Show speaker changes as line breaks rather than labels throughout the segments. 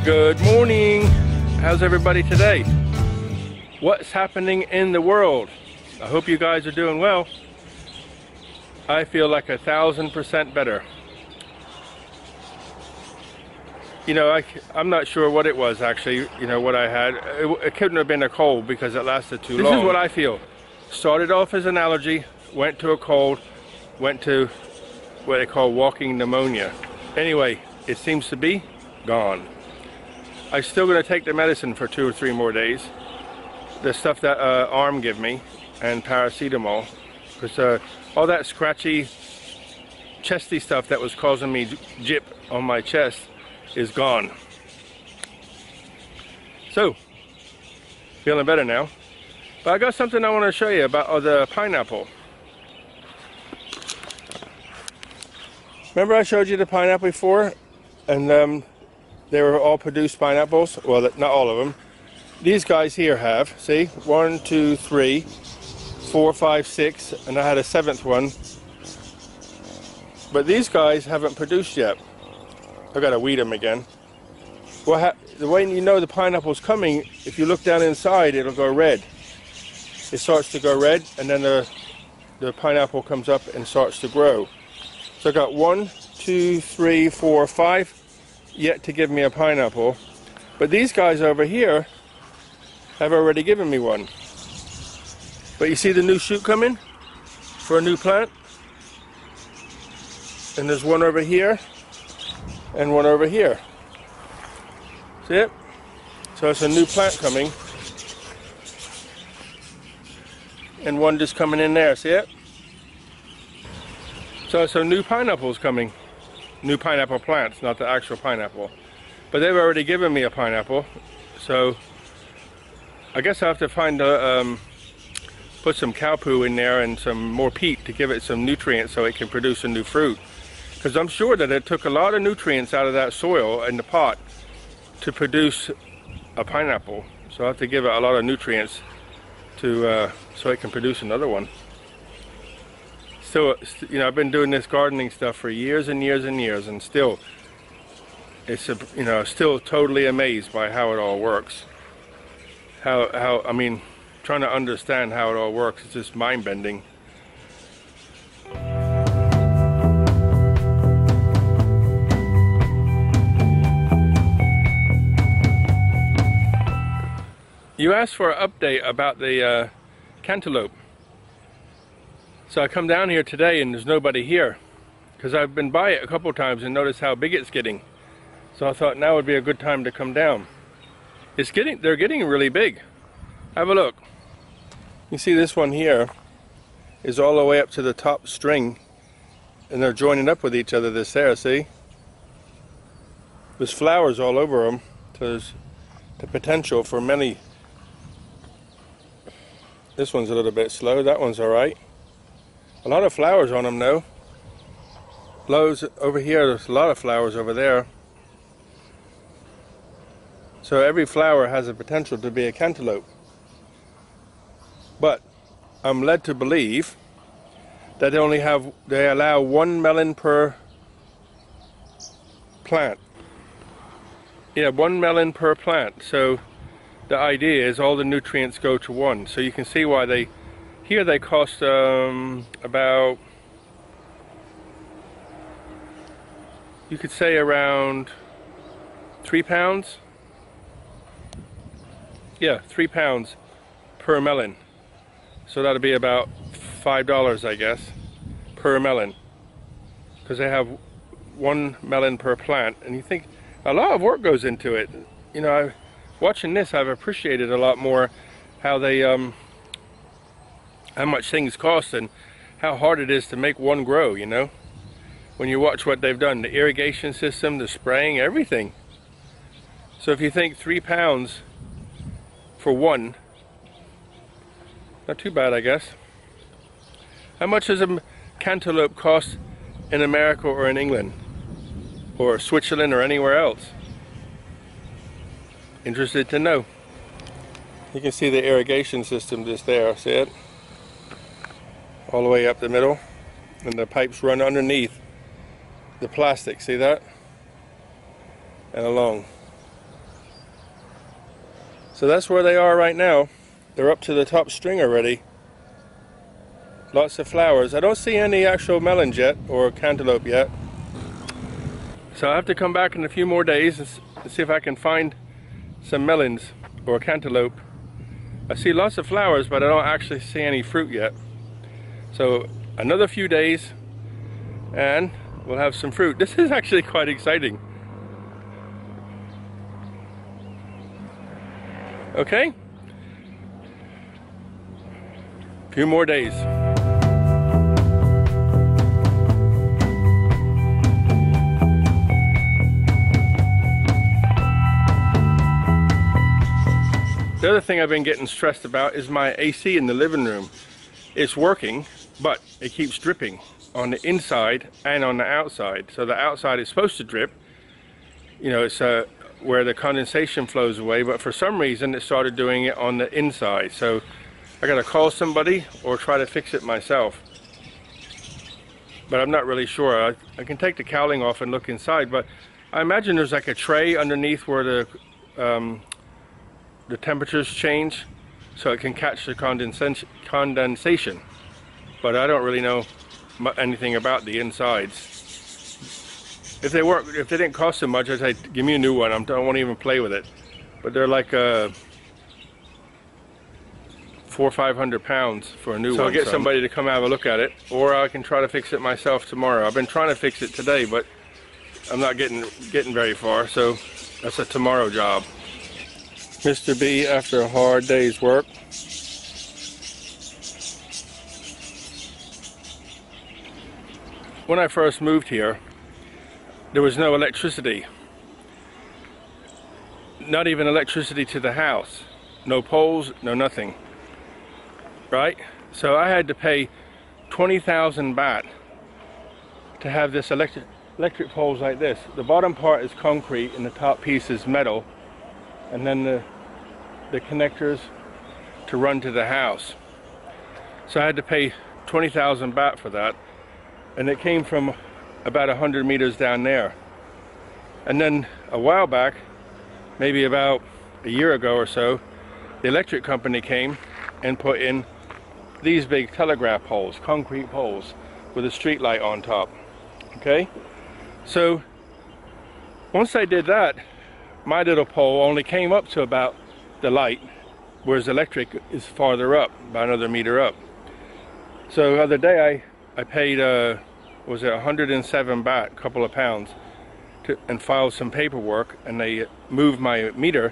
Good morning. How's everybody today? What's happening in the world? I hope you guys are doing well. I feel like 1000% better. You know, I'm not sure what it was actually, you know, what I had. It couldn't have been a cold because it lasted too long. This is what I feel. Started off as an allergy, went to a cold, went to what they call walking pneumonia. Anyway, it seems to be gone. I'm still going to take the medicine for 2 or 3 more days. The stuff that Arm give me, and paracetamol, because all that scratchy, chesty stuff that was causing me jip on my chest is gone. So, feeling better now. But I got something I want to show you about the pineapple. Remember I showed you the pineapple before? And they were all produced pineapples. Well, not all of them. These guys here have, see? 1, 2, 3, 4, 5, 6, and I had a 7th one. But these guys haven't produced yet. I gotta weed them again. Well, the way you know the pineapple's coming, if you look down inside, it'll go red. It starts to go red, and then the pineapple comes up and starts to grow. So I got 1, 2, 3, 4, 5 yet to give me a pineapple. But these guys over here have already given me one. But you see the new shoot coming for a new plant? And there's one over here and one over here. See it? So it's a new plant coming. And one just coming in there, see it? So new pineapples coming. New pineapple plants, not the actual pineapple. But they've already given me a pineapple. So I guess I have to find put some cow poo in there and some more peat to give it some nutrients so it can produce a new fruit. Because I'm sure that it took a lot of nutrients out of that soil in the pot to produce a pineapple. So I have to give it a lot of nutrients to so it can produce another one. So, you know, I've been doing this gardening stuff for years and years and years, and still, it's you know, still totally amazed by how it all works. I mean, trying to understand how it all works is just mind-bending. You asked for an update about the cantaloupe. So I come down here today and there's nobody here, because I've been by it a couple times and noticed how big it's getting. So I thought now would be a good time to come down. They're getting really big. Have a look. You see this one here is all the way up to the top string, and they're joining up with each other. This there, see? There's flowers all over them. So there's the potential for many. This one's a little bit slow. That one's all right. A lot of flowers on them though. Loads over here, there's a lot of flowers over there. So every flower has a potential to be a cantaloupe. But I'm led to believe that they allow 1 melon per plant. Yeah, 1 melon per plant. So the idea is all the nutrients go to one. So you can see why here they cost about, you could say around 3 pounds. Yeah, 3 pounds per melon. So that'll be about $5, I guess, per melon. Because they have 1 melon per plant. And you think a lot of work goes into it. You know, watching this, I've appreciated a lot more how they, how much things cost and how hard it is to make one grow, you know? When you watch what they've done, the irrigation system, the spraying, everything. So if you think 3 pounds for one, not too bad, I guess. How much does a cantaloupe cost in America or in England? Or Switzerland or anywhere else? Interested to know. You can see the irrigation system just there, see it? All the way up the middle, and the pipes run underneath the plastic, see that? And along. So that's where they are right now. They're up to the top string already. Lots of flowers. I don't see any actual melons yet, or cantaloupe yet. So I have to come back in a few more days and see if I can find some melons or cantaloupe. I see lots of flowers, but I don't actually see any fruit yet. So another few days and we'll have some fruit. This is actually quite exciting. Okay? A few more days. The other thing I've been getting stressed about is my AC in the living room. It's working, but it keeps dripping on the inside and on the outside. So the outside is supposed to drip. You know, it's where the condensation flows away, but for some reason it started doing it on the inside. So I gotta call somebody or try to fix it myself. But I'm not really sure. I can take the cowling off and look inside, but I imagine there's like a tray underneath where the temperatures change, so it can catch the condensation. But I don't really know anything about the insides. If they didn't cost so much, I'd say give me a new one. I won't even play with it. But they're like 400 or 500 pounds for a new one. So I'll get somebody to come have a look at it, or I can try to fix it myself tomorrow. I've been trying to fix it today, but I'm not getting very far. So that's a tomorrow job. Mr. B, after a hard day's work. When I first moved here, there was no electricity. Not even electricity to the house. No poles, no nothing. Right? So I had to pay 20,000 baht to have this electric poles like this. The bottom part is concrete and the top piece is metal. And then the connectors to run to the house. So I had to pay 20,000 baht for that, and it came from about 100 meters down there. And then a while back, maybe about a year ago or so, the electric company came and put in these big telegraph poles, concrete poles with a street light on top. Okay, so once I did that, my little pole only came up to about the light, whereas electric is farther up, about another meter up. So the other day I paid was it 107 baht, a couple of pounds, and filed some paperwork, and they moved my meter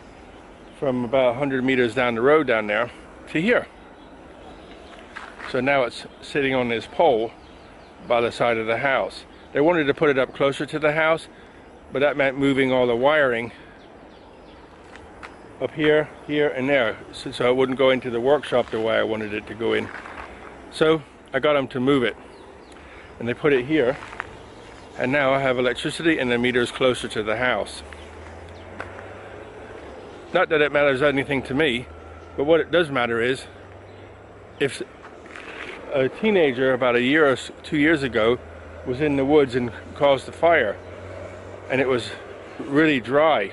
from about 100 meters down the road down there to here. So now it's sitting on this pole by the side of the house. They wanted to put it up closer to the house, but that meant moving all the wiring up here, here, and there, so it wouldn't go into the workshop the way I wanted it to go in. So I got them to move it, and they put it here, and now I have electricity and the meter is closer to the house. Not that it matters anything to me, but what it does matter is if a teenager about a year or 2 years ago was in the woods and caused a fire, and it was really dry.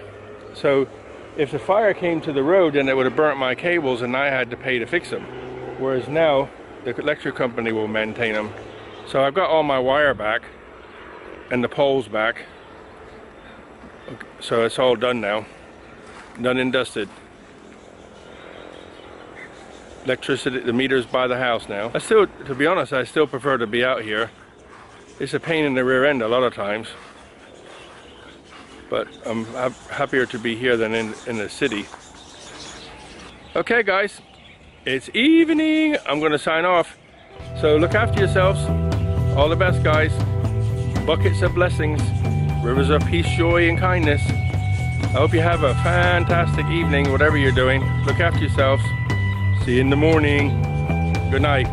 So if the fire came to the road, then it would have burnt my cables and I had to pay to fix them. Whereas now, the electric company will maintain them. So I've got all my wire back and the poles back. So it's all done now. Done and dusted. Electricity, the meter's by the house now. To be honest, I still prefer to be out here. It's a pain in the rear end a lot of times. But I'm happier to be here than in the city. Okay guys, it's evening. I'm gonna sign off. So look after yourselves. All the best guys. Buckets of blessings. Rivers of peace, joy, and kindness. I hope you have a fantastic evening, whatever you're doing. Look after yourselves. See you in the morning. Good night.